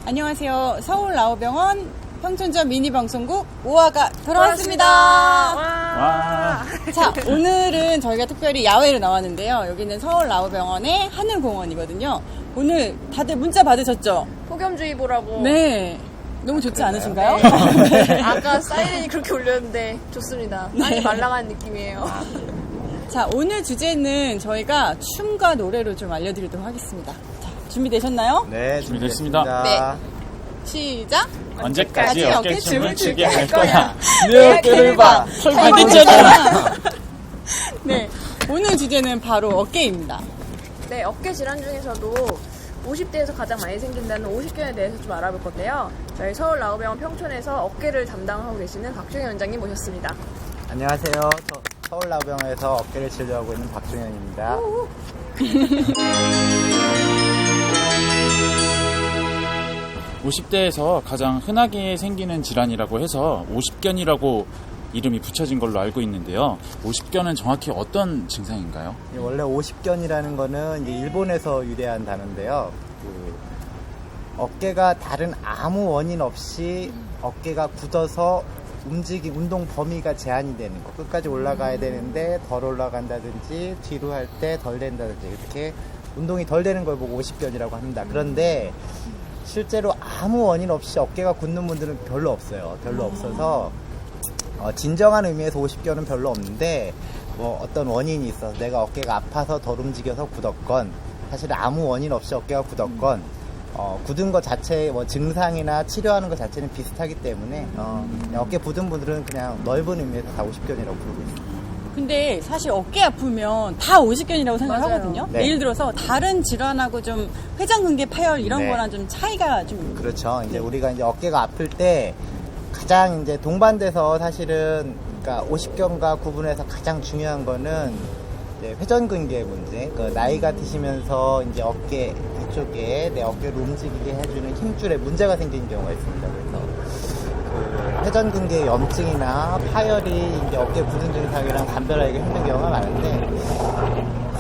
안녕하세요. 서울라오병원 평촌점 미니방송국 5화가 돌아왔습니다. 와. 자, 오늘은 저희가 특별히 야외로 나왔는데요. 여기는 서울라오병원의 하늘공원이거든요. 오늘 다들 문자 받으셨죠? 폭염주의보라고. 네. 너무 좋지 않으신가요? 네. 아까 사이렌이 그렇게 울렸는데 좋습니다. 많이 말랑한 느낌이에요. 자, 오늘 주제는 저희가 춤과 노래로 좀 알려드리도록 하겠습니다. 자, 준비되셨나요? 네, 준비됐습니다. 네. 시작! 언제까지 어깨춤을 추게 할 거야? 거야? 내 어깨를 봐. 설마됐잖아. 네. 오늘 주제는 바로 어깨입니다. 네, 어깨 질환 중에서도 50대에서 가장 많이 생긴다는 50견에 대해서 좀 알아볼 건데요. 저희 서울라오병원 평촌에서 어깨를 담당하고 계시는 박종현 원장님 모셨습니다. 안녕하세요. 저 서울라오병원에서 어깨를 치료하고 있는 박종현입니다. 50대에서 가장 흔하게 생기는 질환이라고 해서 50견이라고 이름이 붙여진 걸로 알고 있는데요. 50견은 정확히 어떤 증상인가요? 원래 50견이라는 거는 이제 일본에서 유래한 단어인데요. 어깨가 다른 아무 원인 없이 어깨가 굳어서 운동 범위가 제한이 되는 거. 끝까지 올라가야 되는데 덜 올라간다든지 뒤로 할 때 덜 된다든지 이렇게 운동이 덜 되는 걸 보고 50견이라고 합니다. 그런데 실제로 아무 원인 없이 어깨가 굳는 분들은 별로 없어요. 별로 없어서 진정한 의미에서 50견은 별로 없는데 뭐 어떤 원인이 있어서 내가 어깨가 아파서 덜 움직여서 굳었건 사실 아무 원인 없이 어깨가 굳었건 굳은 것 자체 뭐 증상이나 치료하는 것 자체는 비슷하기 때문에 어깨 굳은 분들은 그냥 넓은 의미에서 다 50견이라고 부르고 있습니다. 근데 사실 어깨 아프면 다 50견이라고 생각하거든요. 네. 예를 들어서 다른 질환하고 좀 회전근개 파열 이런 네. 거랑 좀 차이가 좀 그렇죠. 이제 우리가 이제 어깨가 아플 때 가장 이제 동반돼서 사실은 그러니까 50견과 구분해서 가장 중요한 거는 이제 회전근개 문제. 그 나이가 드시면서 이제 어깨 이쪽에 내 어깨를 움직이게 해주는 힘줄에 문제가 생기는 경우가 있습니다. 그래서 그 회전근개 염증이나 파열이 이제 어깨 굳은 증상이랑 감별하기가 힘든 경우가 많은데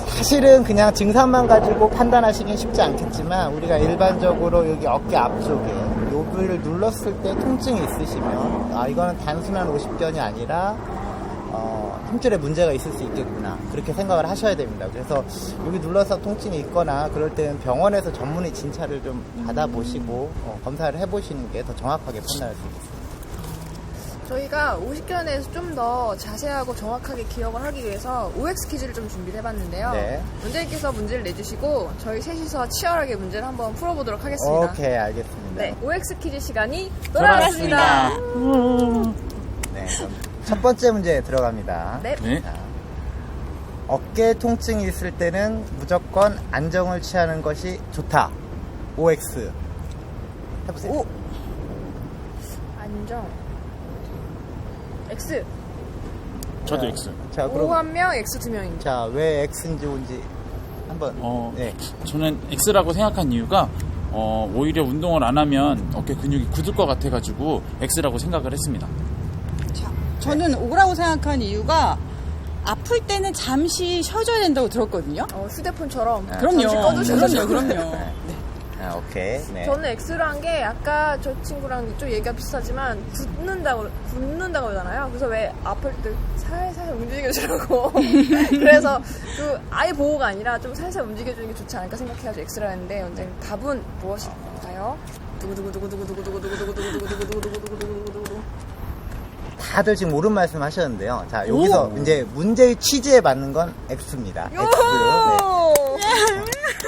사실은 그냥 증상만 가지고 판단하시긴 쉽지 않겠지만 우리가 일반적으로 여기 어깨 앞쪽에 여기를 눌렀을 때 통증이 있으시면 이거는 단순한 50견이 아니라 힘줄에 문제가 있을 수 있겠구나 그렇게 생각을 하셔야 됩니다. 그래서 여기 눌러서 통증이 있거나 그럴 때는 병원에서 전문의 진찰을 좀 받아보시고 검사를 해보시는 게 더 정확하게 판단할 수 있습니다. 저희가 50견에 대해서 좀 더 자세하고 정확하게 기억을 하기 위해서 OX 퀴즈를 좀 준비를 해봤는데요. 네. 원장님께서 문제를 내주시고 저희 셋이서 치열하게 문제를 한번 풀어보도록 하겠습니다. 오케이, 알겠습니다. 네, OX 퀴즈 시간이 돌아왔습니다. 네, 그럼 첫 번째 문제 들어갑니다. 네. 네. 자, 어깨 통증이 있을 때는 무조건 안정을 취하는 것이 좋다. OX. 해보세요. 오! 안정. X. 저도 X. 자, O 그럼 한 명, X 두 명입니다. 자, 왜 X인지 O인지 한번. 네. 저는 X라고 생각한 이유가 오히려 운동을 안 하면 어깨 근육이 굳을 것 같아가지고 X라고 생각을 했습니다. 자, 저는 오라고 생각한 이유가 아플 때는 잠시 쉬어줘야 된다고 들었거든요. 휴대폰처럼. 그럼요. 잠시 꺼두셔서. 그럼요. 오케이. 네. 저는 X로 한 게 아까 저 친구랑 좀 얘기가 비슷하지만 굳는다고 그러잖아요. 그래서 왜 아플 때 살살 움직여주라고. 그래서 그 아예 보호가 아니라 좀 살살 움직여주는 게 좋지 않을까 생각해가지고 X라 했는데 원장님 답은 무엇일까요? 두구두구두구두구두구두구두구두구두구두구두구두구두구두구. 다들 지금 옳은 말씀 하셨는데요. 자, 여기서 이제 문제의 취지에 맞는 건 X입니다. X.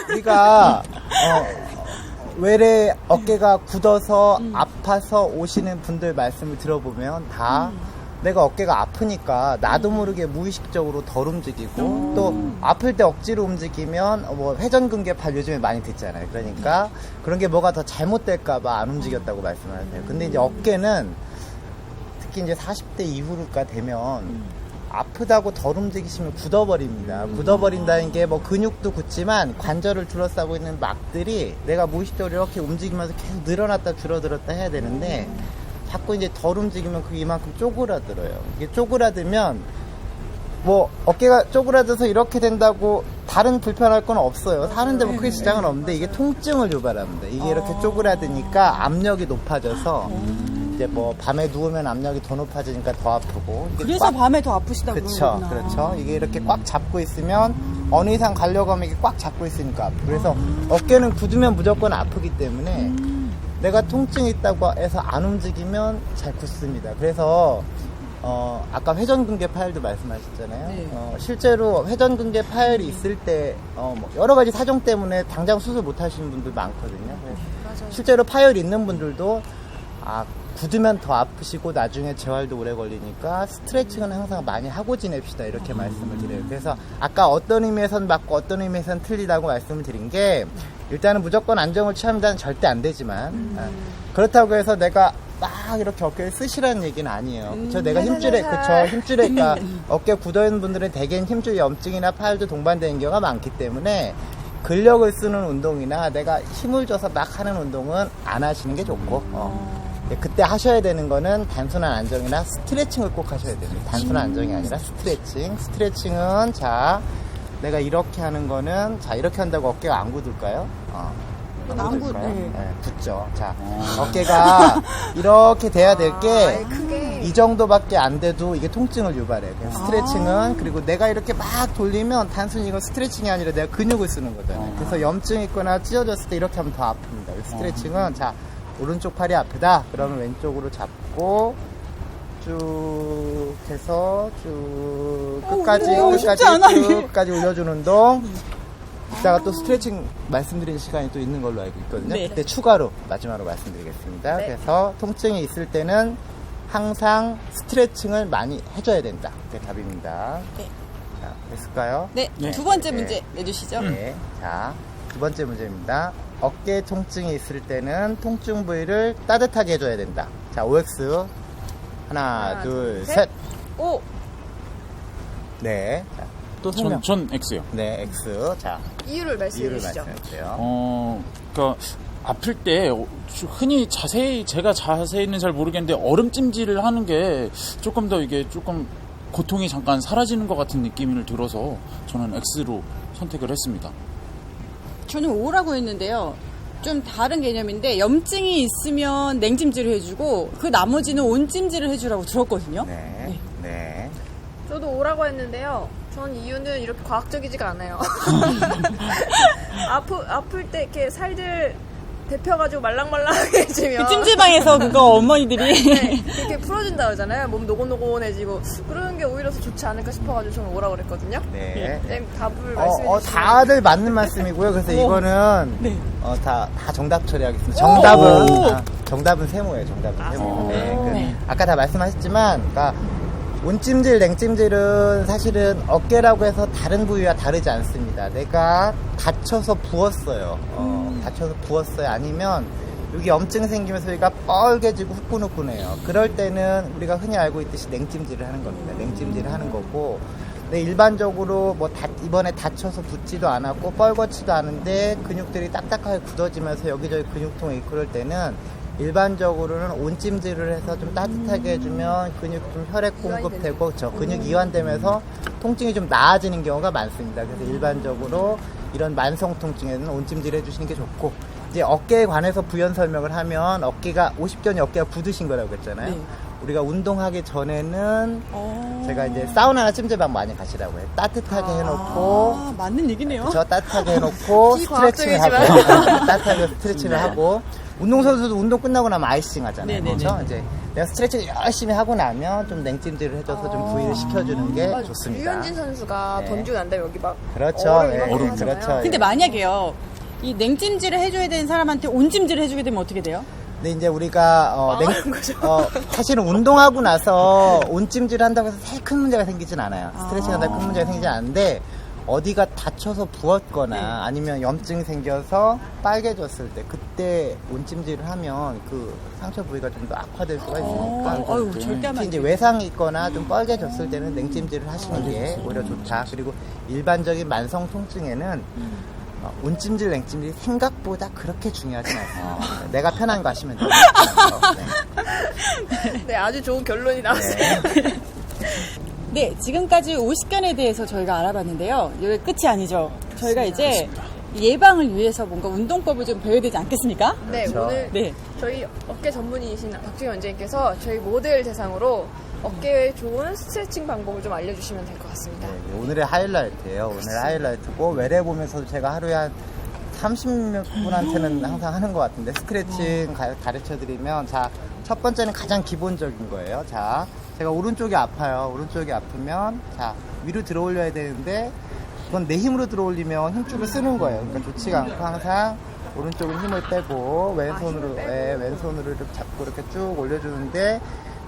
네. 우리가, 외래 어깨가 굳어서 아파서 오시는 분들 말씀을 들어보면 다 내가 어깨가 아프니까 나도 모르게 무의식적으로 덜 움직이고 또 아플 때 억지로 움직이면 뭐 회전근개팔 요즘에 많이 듣잖아요. 그러니까 그런 게 뭐가 더 잘못될까봐 안 움직였다고 말씀을 하세요. 근데 이제 어깨는 특히 이제 40대 이후가 되면 아프다고 덜 움직이시면 굳어버립니다. 굳어버린다는 게 뭐 근육도 굳지만 관절을 둘러싸고 있는 막들이 내가 무의식적으로 이렇게 움직이면서 계속 늘어났다 줄어들었다 해야 되는데 자꾸 이제 덜 움직이면 그게 이만큼 쪼그라들어요. 이게 쪼그라들면 뭐 어깨가 쪼그라져서 이렇게 된다고 다른 불편할 건 없어요. 사는데 뭐 크게 지장은 없는데 이게 통증을 유발합니다. 이게 이렇게 쪼그라드니까 압력이 높아져서 이제 뭐 밤에 누우면 압력이 더 높아지니까 더 아프고. 이게 그래서 꽉- 밤에 더 아프시다고 그렇죠, 그러는구나. 그렇죠. 이게 이렇게 꽉 잡고 있으면 어느 이상 가려고 하면 이게 꽉 잡고 있으니까 아프고. 그래서 어깨는 굳으면 무조건 아프기 때문에 내가 통증이 있다고 해서 안 움직이면 잘 굳습니다. 그래서 아까 회전근개 파열도 말씀하셨잖아요. 네. 실제로 회전근개 파열이 있을 때 뭐 여러 가지 사정 때문에 당장 수술 못 하시는 분들 많거든요. 그래서 실제로 파열이 있는 분들도 굳으면 더 아프시고 나중에 재활도 오래 걸리니까 스트레칭은 항상 많이 하고 지냅시다 이렇게 말씀을 드려요. 그래서 아까 어떤 의미에선 맞고 어떤 의미에선 틀리다고 말씀을 드린 게 일단은 무조건 안정을 취합니다는 절대 안 되지만 그렇다고 해서 내가 막 이렇게 어깨를 쓰시라는 얘기는 아니에요. 그쵸? 내가 힘줄에 그러니까 어깨 굳어있는 분들은 대개는 힘줄 염증이나 파열도 동반되는 경우가 많기 때문에 근력을 쓰는 운동이나 내가 힘을 줘서 막 하는 운동은 안 하시는 게 좋고 그때 하셔야 되는 거는 단순한 안정이나 스트레칭을 꼭 하셔야 됩니다. 단순한 안정이 아니라 스트레칭. 스트레칭은 내가 이렇게 하는 거는 이렇게 한다고 어깨가 안 굳을까요? 안 굳을까요? 네, 굳죠. 어깨가 이렇게 돼야 될 게 이 정도밖에 안 돼도 이게 통증을 유발해요. 스트레칭은 그리고 내가 이렇게 막 돌리면 단순히 이건 스트레칭이 아니라 내가 근육을 쓰는 거잖아요. 그래서 염증이 있거나 찢어졌을 때 이렇게 하면 더 아픕니다. 스트레칭은 오른쪽 팔이 아프다. 그러면 왼쪽으로 잡고 쭉 해서 쭉 끝까지 올려주는 운동. 이따가 또 스트레칭 말씀드리는 시간이 또 있는 걸로 알고 있거든요. 네. 그때 추가로 마지막으로 말씀드리겠습니다. 네. 그래서 통증이 있을 때는 항상 스트레칭을 많이 해줘야 된다. 그게 답입니다. 네. 자, 됐을까요? 네, 네. 두 번째 네. 문제 내주시죠. 네. 자, 두 번째 문제입니다. 어깨 통증이 있을 때는 통증 부위를 따뜻하게 해줘야 된다. 자, OX. 하나, 둘, 셋. 오! 네. 자, 또 설명. 전 X요. 네, X. 자, 이유를 말씀해 이유를 주시죠. 말씀해주세요. 그러니까 아플 때 흔히 제가 자세히는 잘 모르겠는데 얼음찜질을 하는 게 조금 더 이게 조금 고통이 잠깐 사라지는 것 같은 느낌을 들어서 저는 X로 선택을 했습니다. 저는 O라고 했는데요. 좀 다른 개념인데 염증이 있으면 냉찜질을 해주고 그 나머지는 온찜질을 해주라고 들었거든요. 네. 네. 저도 오라고 했는데요. 전 이유는 이렇게 과학적이지가 않아요. 아플 때 이렇게 살들 데펴가지고 말랑말랑하게 해주면 그 찜질방에서 그거 어머니들이 네, 이렇게 풀어준다 그러잖아요. 몸 노곤노곤해지고 그러는 게 오히려 더 좋지 않을까 싶어가지고 저는 오라고 그랬거든요. 네. 네, 답을 말씀해 주시면 다들 맞는 말씀이고요. 그래서 이거는 네. 다 정답 처리하겠습니다. 오! 정답은 세모예요. 정답은 세모. 네. 네. 아까 다 말씀하셨지만, 그러니까 온찜질, 냉찜질은 사실은 어깨라고 해서 다른 부위와 다르지 않습니다. 내가 다쳐서 부었어요. 다쳐서 부었어요. 아니면 여기 염증 생기면서 여기가 뻘개지고 후끈후끈해요. 그럴 때는 우리가 흔히 알고 있듯이 냉찜질을 하는 겁니다. 냉찜질을 하는 거고, 근데 일반적으로 이번에 다쳐서 붓지도 않았고 뻘겋지도 않은데 근육들이 딱딱하게 굳어지면서 여기저기 근육통이 있고 그럴 때는 일반적으로는 온찜질을 해서 좀 따뜻하게 해주면 근육 좀 혈액 공급되고 근육 이완되면서 통증이 좀 나아지는 경우가 많습니다. 그래서 일반적으로 이런 만성 통증에는 온찜질 해주시는 게 좋고, 이제 어깨에 관해서 부연 설명을 하면 50견이 어깨가 굳으신 거라고 했잖아요. 네. 우리가 운동하기 전에는 제가 이제 사우나나 찜질방 많이 가시라고 해요. 따뜻하게 해놓고 맞는 얘기네요. 따뜻하게 해놓고 스트레칭을 하고 따뜻하게 스트레칭을 하고, 운동선수도 운동 끝나고 나면 아이싱 하잖아요. 네네네. 그렇죠? 이제 내가 스트레칭 열심히 하고 나면 좀 냉찜질을 해줘서 좀 부위를 식혀주는 게 좋습니다. 유현진 선수가 네. 번죽이 난다면 여기 막 그렇죠. 얼음 예, 이만큼 얼음. 하잖아요. 그렇죠. 근데 예. 만약에요. 이 냉찜질을 해줘야 되는 사람한테 온찜질을 해주게 되면 어떻게 돼요? 근데 이제 우리가 사실은 운동하고 나서 온찜질을 한다고 해서 제일 큰 문제가 생기진 않아요. 스트레칭 한다고 큰 문제가 생기진 않은데, 어디가 다쳐서 부었거나 아니면 염증이 생겨서 빨개졌을 때 그때 온찜질을 하면 그 상처 부위가 좀 더 악화될 수가 있으니까 아유, 절대 하면 특히 안 이제 돼요. 외상이 있거나 좀 빨개졌을 때는 냉찜질을 하시는 게 오히려 좋다. 그리고 일반적인 만성 통증에는 온찜질, 냉찜질이 생각보다 그렇게 중요하진 않습니다. 내가 편한 거 하시면 돼요. 네, 아주 좋은 결론이 나왔어요. 네, 지금까지 50견에 대해서 저희가 알아봤는데요. 이게 끝이 아니죠. 저희가 이제 예방을 위해서 뭔가 운동법을 좀 배워야 되지 않겠습니까? 네, 그렇죠. 오늘 네. 저희 어깨 전문의이신 박주희 원장님께서 저희 모델 대상으로 어깨에 좋은 스트레칭 방법을 좀 알려주시면 될 것 같습니다. 네, 오늘의 하이라이트예요. 오늘 하이라이트고 외래 보면서도 제가 하루에 한 30분한테는 항상 하는 것 같은데 스트레칭 가르쳐드리면 자, 첫 번째는 가장 기본적인 거예요. 자, 제가 오른쪽이 아파요. 오른쪽이 아프면 자, 위로 들어 올려야 되는데 그건 내 힘으로 들어 올리면 힘줄을 쓰는 거예요. 그러니까 좋지가 않고 항상 오른쪽은 힘을 빼고 왼손으로 이렇게 잡고 이렇게 쭉 올려주는데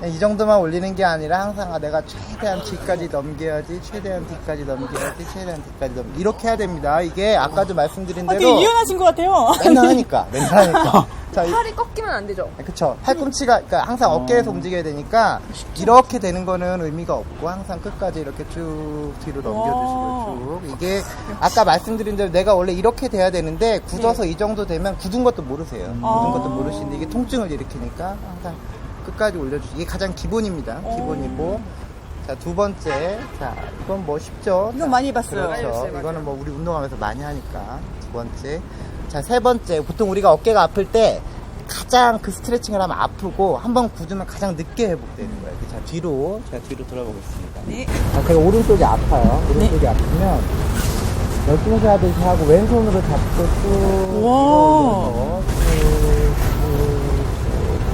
이 정도만 올리는 게 아니라 항상 내가 최대한 뒤까지 넘겨야지, 최대한 뒤까지 넘겨야지, 최대한 뒤까지 넘겨 이렇게 해야 됩니다. 이게 아까도 말씀드린 되게 대로 유연하신 것 같아요. 맨날 하니까. 자, 팔이 꺾이면 안 되죠? 그쵸. 팔꿈치가, 그러니까 항상 어깨에서 움직여야 되니까, 이렇게 되는 거는 의미가 없고, 항상 끝까지 이렇게 쭉 뒤로 넘겨주시고, 쭉. 이게, 아까 말씀드린 대로 내가 원래 이렇게 돼야 되는데, 굳어서 이 정도 되면 굳은 것도 모르세요. 굳은 것도 모르시는데, 이게 통증을 일으키니까, 항상 끝까지 올려주시고, 이게 가장 기본입니다. 기본이고. 자, 두 번째. 자, 이건 뭐 쉽죠? 이거 많이 봤어요. 많이 그렇죠. 봤어요, 이거는 뭐 우리 운동하면서 많이 하니까. 두 번째. 자, 세 번째. 보통 우리가 어깨가 아플 때 가장 그 스트레칭을 하면 아프고 한번 굳으면 가장 늦게 회복되는 거예요. 자, 뒤로. 제가 뒤로 돌아보겠습니다. 네. 자, 제가 오른쪽이 아파요. 오른쪽이 아프면 열중시 하듯이 하고 왼손으로 잡고 쭉. 와.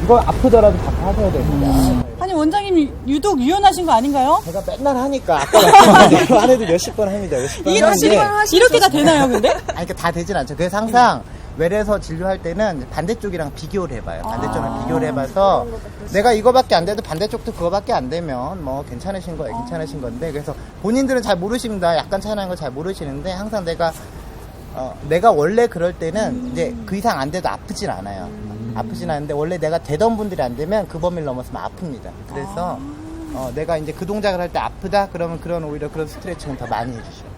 이거 아프더라도 자꾸 하셔야 됩니다. 아니, 원장님 유독 유연하신 거 아닌가요? 제가 맨날 하니까 아까 말씀드린 대로 한 해도 몇십 번 합니다. 몇십 번 이게 하는데 이렇게 다 되나요, 근데? 아니, 그러니까 다 되진 않죠. 그래서 항상 외래에서 진료할 때는 반대쪽이랑 비교를 해봐요. 반대쪽이랑 비교를 해봐서 내가 이거밖에 안 돼도 반대쪽도 그거밖에 안 되면 뭐 괜찮으신 거예요. 괜찮으신 건데 그래서 본인들은 잘 모르십니다. 약간 차이나는 걸 잘 모르시는데 항상 내가 원래 그럴 때는 이제 그 이상 안 돼도 아프진 않아요. 아프진 않은데 원래 내가 되던 분들이 안 되면 그 범위를 넘어서면 아픕니다. 그래서 내가 이제 그 동작을 할 때 아프다 그러면 오히려 그런 스트레칭은 더 많이 해주셔요.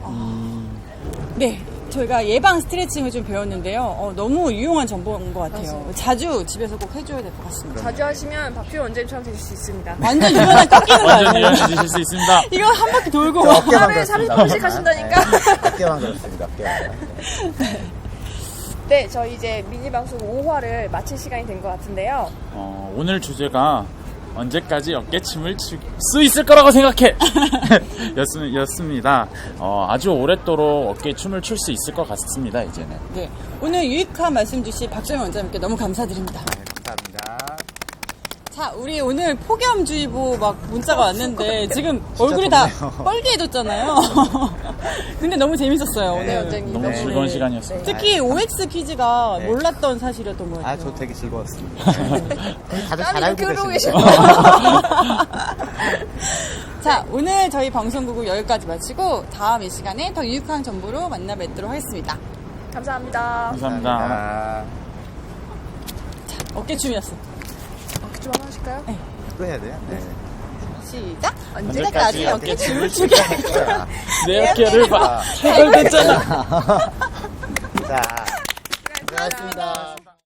네. 저희가 예방 스트레칭을 좀 배웠는데요. 너무 유용한 정보인 것 같아요. 자주 집에서 꼭 해줘야 될 것 같습니다. 자주 하시면 박주희 원장님처럼 되실 수 있습니다. 완전 유연한 꺾이는 거 완전 아니에요? 유연해지실 수 있습니다. 이거 한 바퀴 돌고. 어깨만 하루에 그렇습니다. 30분씩 하신다니까. 네, 어깨만 그렇습니다. 어깨만. 네, 저희 이제 미니 방송 5화를 마칠 시간이 된 것 같은데요. 오늘 주제가 언제까지 어깨춤을 출 수 있을 거라고 생각해! 였습니다. 아주 오랫도록 어깨춤을 출 수 있을 것 같습니다, 이제는. 네. 오늘 유익한 말씀 주신 박정희 원장님께 너무 감사드립니다. 네, 감사합니다. 자, 우리 오늘 폭염주의보 막 문자가 왔는데 지금 얼굴이 다 덥네요. 빨개졌잖아요. 근데 너무 재밌었어요, 네, 오늘. 원장님. 너무 네. 즐거운 시간이었습니다. 특히 OX 퀴즈가 네. 몰랐던 사실이었던 것 같아요. 저 되게 즐거웠습니다. 다들 잘 땀이 알고 이렇게 흐르고 계시네요. 자, 오늘 저희 방송국은 여기까지 마치고 다음 이 시간에 더 유익한 정보로 만나 뵙도록 하겠습니다. 감사합니다. 감사합니다. 어깨춤이었어. 좀 한번 하실까요? 또 해야 돼요? 네. 시작! 언제까지 언제까지 어깨춤을 추게 내 어깨를 봐. 해결됐잖아. 자, 고생하셨습니다.